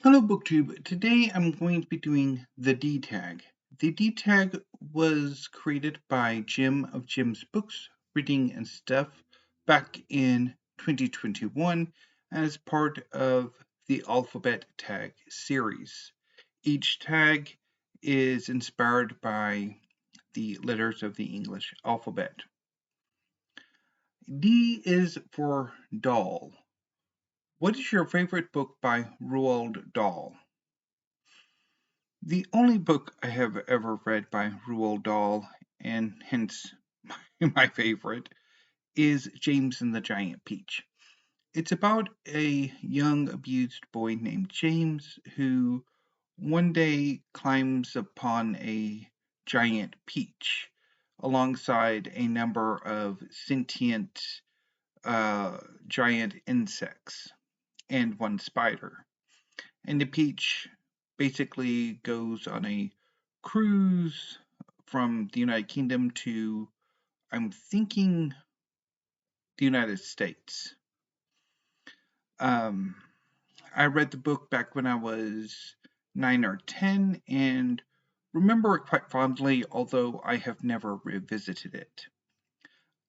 Hello BookTube. Today I'm going to be doing the D tag. The D tag was created by Jim of Jim's Books, Reading and Stuff back in 2021 as part of the Alphabet Tag series. Each tag is inspired by the letters of the English alphabet. D is for Dahl. What is your favorite book by Roald Dahl? The only book I have ever read by Roald Dahl, and hence my favorite, is James and the Giant Peach. It's about a young abused boy named James who one day climbs upon a giant peach alongside a number of sentient giant insects and one spider. And the peach basically goes on a cruise from the United Kingdom to, I'm thinking, the United States. Um, I read the book back when I was 9 or 10 and remember it quite fondly, although I have never revisited it.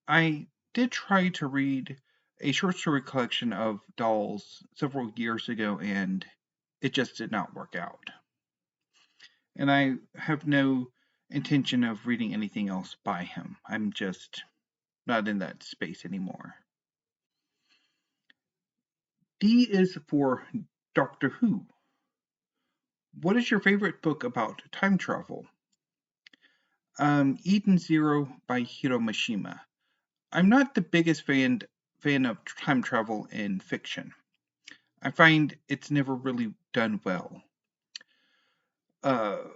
I did try to read a short story collection of Dahl's several years ago, and it just did not work out. And I have no intention of reading anything else by him. I'm just not in that space anymore. D is for Doctor Who. What is your favorite book about time travel? Eden Zero by Hiro Mashima. I'm not the biggest fan of time travel in fiction. I find it's never really done well. But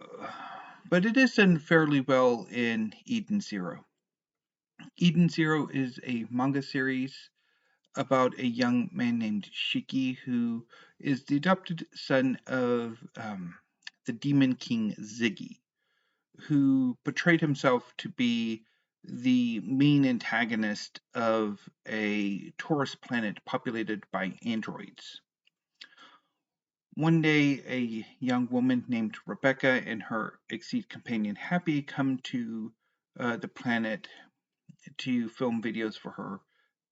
it is done fairly well in Eden Zero. Eden Zero is a manga series about a young man named Shiki who is the adopted son of the demon king Ziggy, who portrayed himself to be the main antagonist of a tourist planet populated by androids. One day, a young woman named Rebecca and her exceed companion Happy come to the planet to film videos for her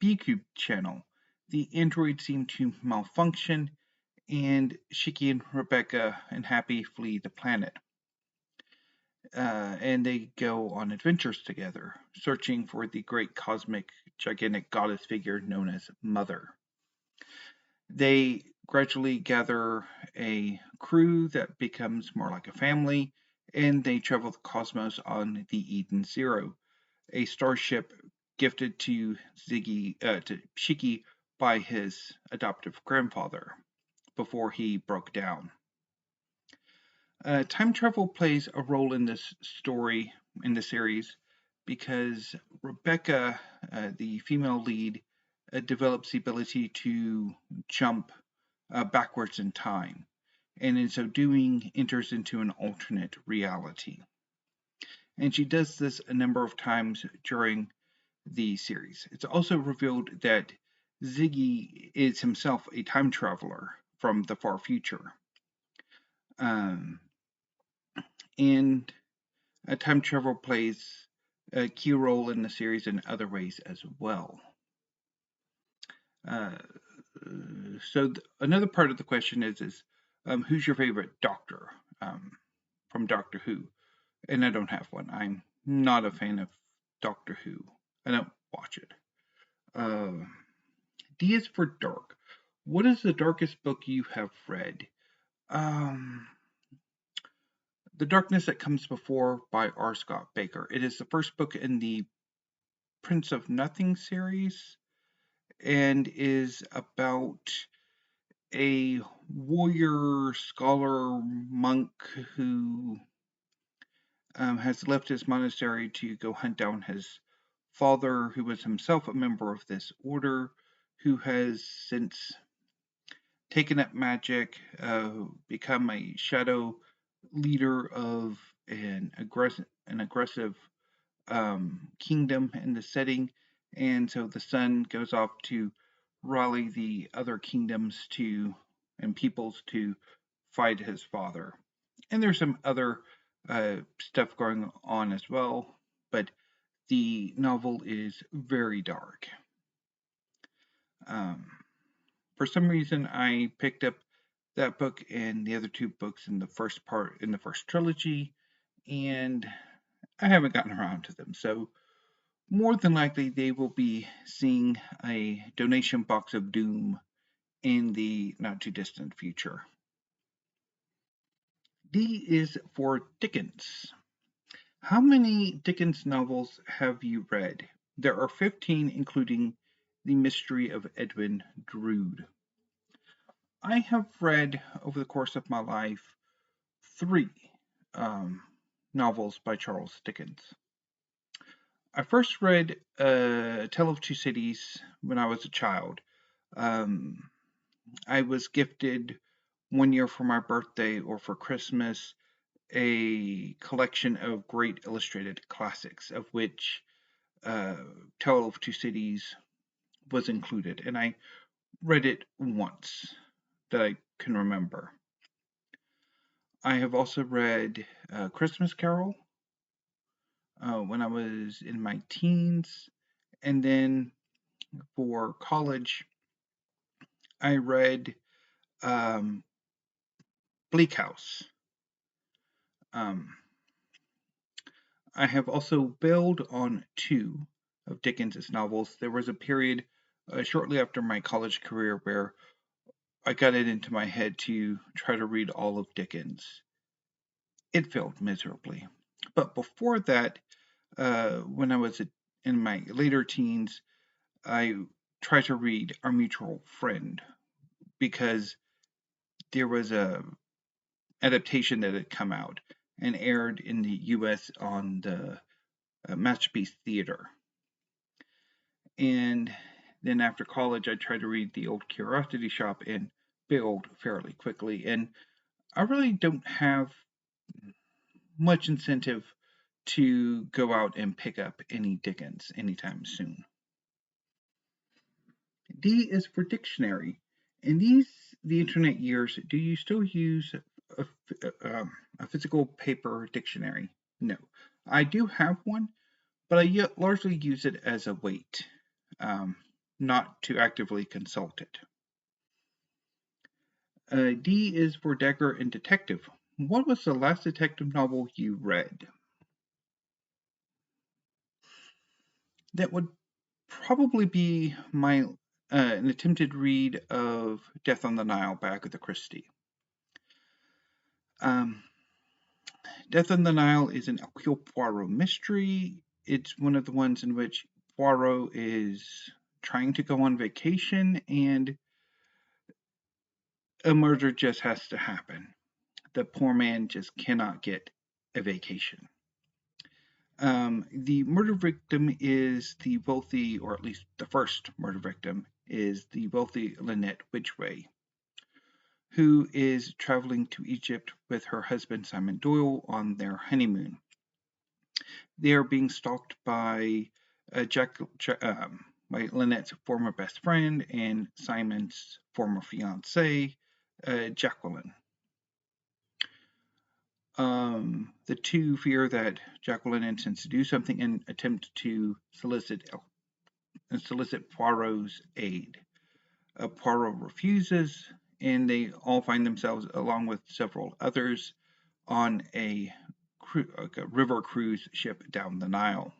B-Cube channel. The androids seem to malfunction, and Shiki and Rebecca and Happy flee the planet. And they go on adventures together, searching for the great cosmic, gigantic goddess figure known as Mother. They gradually gather a crew that becomes more like a family, and they travel the cosmos on the Eden Zero, a starship gifted to Shiki by his adoptive grandfather before he broke down. Time travel plays a role in this story, in the series, because Rebecca, the female lead, develops the ability to jump backwards in time, and in so doing enters into an alternate reality. And she does this a number of times during the series. It's also revealed that Ziggy is himself a time traveler from the far future. And time travel plays a key role in the series in other ways as well. So another part of the question is who's your favorite doctor from Doctor Who? And I don't have one. I'm not a fan of Doctor Who. I don't watch it. D is for dark. What is the darkest book you have read? The Darkness That Comes Before by R. Scott Baker. It is the first book in the Prince of Nothing series and is about a warrior, scholar, monk who has left his monastery to go hunt down his father, who was himself a member of this order, who has since taken up magic, become a shadow leader of an aggressive kingdom in the setting, and so the son goes off to rally the other kingdoms and peoples to fight his father. And there's some other stuff going on as well, but the novel is very dark. Um, for some reason, I picked up that book and the other two books in the first trilogy, and I haven't gotten around to them. So more than likely, they will be seeing a donation box of doom in the not too distant future. D is for Dickens. How many Dickens novels have you read? There are 15, including The Mystery of Edwin Drood. I have read, over the course of my life, three um, novels by Charles Dickens. I first read Tale of Two Cities when I was a child. Um, I was gifted one year for my birthday or for Christmas a collection of great illustrated classics, of which uh, Tale of Two Cities was included, and I read it once that I can remember. I have also read Christmas Carol when I was in my teens, and then for college, I read um, Bleak House. Um, I have also bailed on two of Dickens's novels. There was a period shortly after my college career where I got it into my head to try to read all of Dickens. It failed miserably. But before that, when I was in my later teens, I tried to read Our Mutual Friend because there was a adaptation that had come out and aired in the U.S. on the Masterpiece Theater. And then after college, I tried to read The Old Curiosity Shop and bailed fairly quickly. And I really don't have much incentive to go out and pick up any Dickens anytime soon. D is for dictionary. In the internet years, do you still use a physical paper dictionary? No. I do have one, but I largely use it as a weight, um, not to actively consult it. D is for Dagger and Detective. What was the last detective novel you read? That would probably be my an attempted read of Death on the Nile by Agatha Christie. Um, Death on the Nile is an Hercule Poirot mystery. It's one of the ones in which Poirot is trying to go on vacation and a murder just has to happen. The poor man just cannot get a vacation. The murder victim is the wealthy, or at least the first murder victim, is the wealthy Lynette Ridgway, who is traveling to Egypt with her husband Simon Doyle on their honeymoon. They are being stalked by by Lynette's former best friend and Simon's former fiancee, Jacqueline. The two fear that Jacqueline intends to do something and attempt to solicit Poirot's aid. Poirot refuses, and they all find themselves, along with several others, on a river cruise ship down the Nile.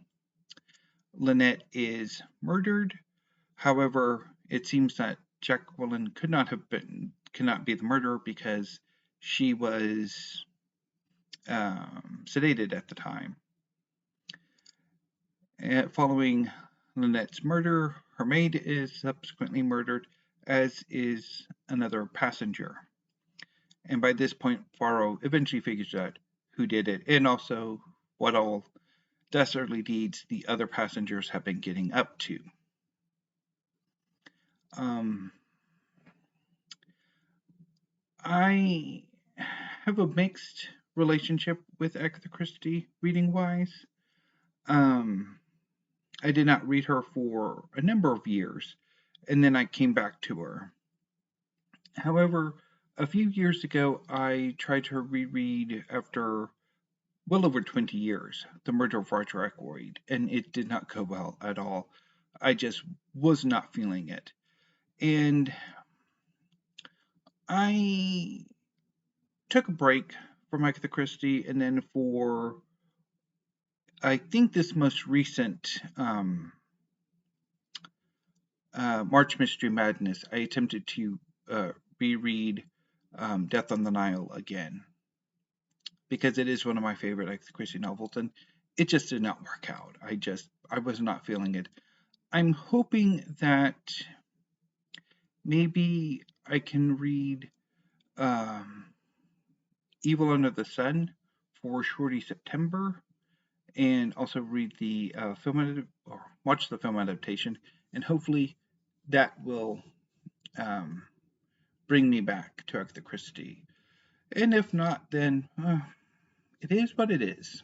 Lynette is murdered. However, it seems that Jacqueline cannot be the murderer because she was sedated at the time. Following Lynette's murder, her maid is subsequently murdered, as is another passenger. And by this point, Poirot eventually figures out who did it and also what all dastardly deeds the other passengers have been getting up to. I have a mixed relationship with Agatha Christie reading wise. I did not read her for a number of years, and then I came back to her. However, A few years ago, I tried to reread, after well over 20 years, The Murder of Roger Ackroyd, and it did not go well at all. I just was not feeling it. And I took a break from Agatha Christie, and then for, I think, this most recent March Mystery Madness, I attempted to reread Death on the Nile again, because it is one of my favorite Agatha Christie novels, and it just did not work out. I was not feeling it. I'm hoping that maybe I can read um, Evil Under the Sun for Shorty September, and also read the or watch the film adaptation, and hopefully that will um, bring me back to Agatha Christie. And if not, then it is what it is.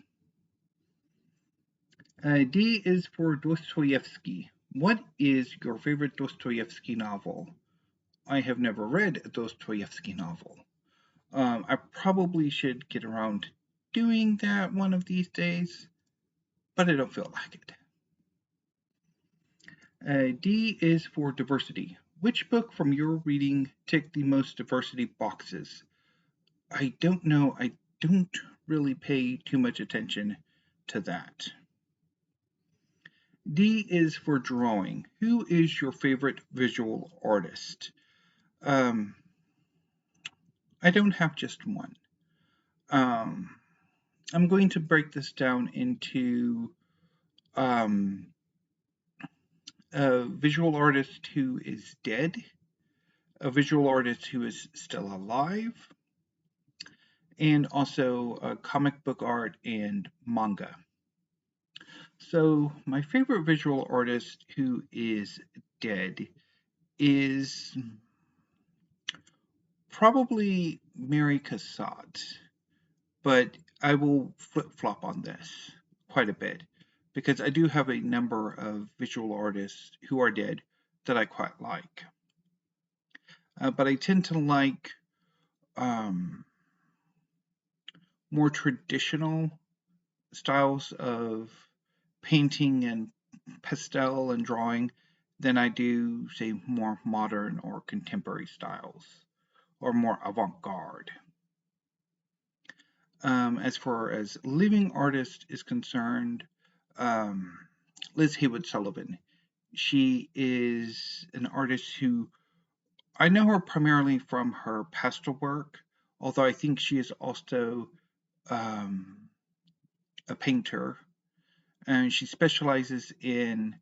D is for Dostoevsky. What is your favorite Dostoevsky novel? I have never read a Dostoevsky novel. I probably should get around to doing that one of these days, but I don't feel like it. D is for diversity. Which book from your reading ticked the most diversity boxes? I don't know. I don't really pay too much attention to that. D is for drawing. Who is your favorite visual artist? Um, I don't have just one. Um, I'm going to break this down into um, a visual artist who is dead, a visual artist who is still alive, and also comic book art and manga. So, my favorite visual artist who is dead is probably Mary Cassatt, but I will flip flop on this quite a bit because I do have a number of visual artists who are dead that I quite like. But I tend to like um, more traditional styles of painting and pastel and drawing than I do, say, more modern or contemporary styles or more avant garde. As far as living artist is concerned, um, Liz Haywood Sullivan. She is an artist who I know her primarily from her pastel work, although I think she is also um, a painter, and she specializes in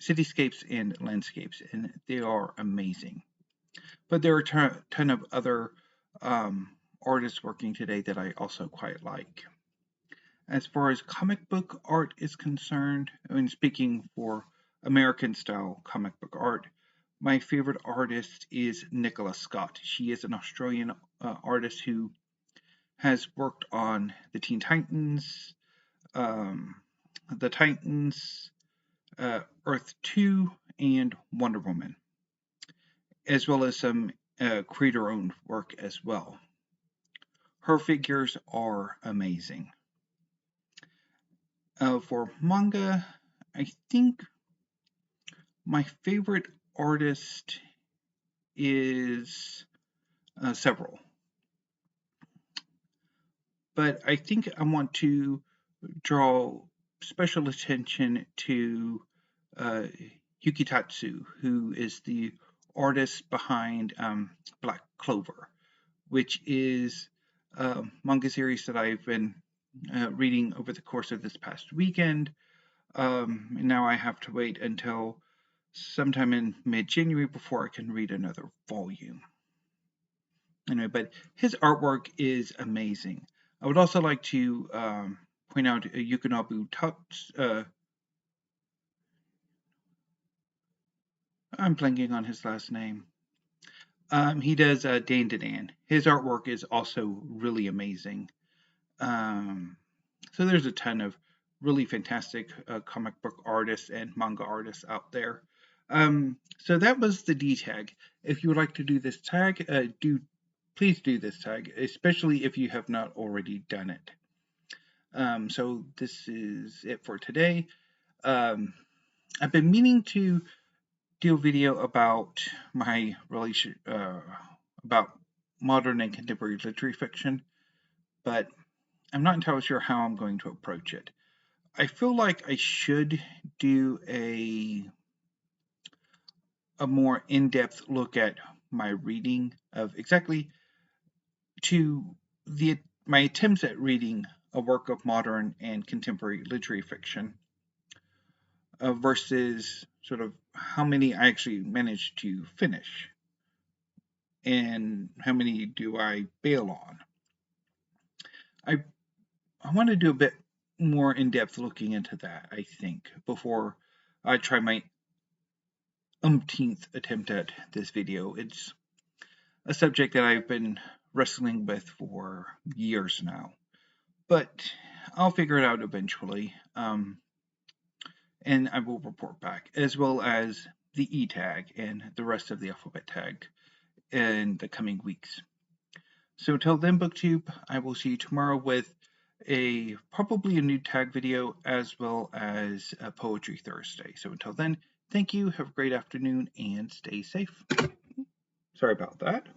cityscapes and landscapes, and they are amazing. But there are a ton of other um, artists working today that I also quite like. As far as comic book art is concerned, I mean, speaking for American style comic book art, my favorite artist is Nicola Scott. She is an Australian artist who has worked on the Teen Titans, um, the Titans, Earth 2, and Wonder Woman, as well as some creator owned work as well. Her figures are amazing. For manga, I think my favorite artist is several, but I think I want to draw special attention to uh, Yuki Tatsu, who is the artist behind Black Clover, which is a manga series that I've been reading over the course of this past weekend. And now I have to wait until sometime in mid-January before I can read another volume. Anyway, but his artwork is amazing. I would also like to point out Yukinobu Tots. I'm blanking on his last name. He does Dan to Dan. His artwork is also really amazing. Um, so there's a ton of really fantastic comic book artists and manga artists out there. So that was the D tag. If you would like to do this tag, please do this tag, especially if you have not already done it. So this is it for today. I've been meaning to do a video about my relation about modern and contemporary literary fiction, but I'm not entirely sure how I'm going to approach it. I feel like I should do a more in-depth look at my reading of exactly to my attempts at reading a work of modern and contemporary literary fiction versus sort of how many I actually managed to finish and how many do I bail on. I want to do a bit more in-depth looking into that, I think, before I try my umpteenth attempt at this video. It's a subject that I've been wrestling with for years now, but I'll figure it out eventually, and I will report back, as well as the E tag and the rest of the alphabet tag in the coming weeks. So until then, BookTube, I will see you tomorrow with probably a new tag video as well as a Poetry Thursday. So until then, thank you, have a great afternoon, and stay safe. Sorry about that.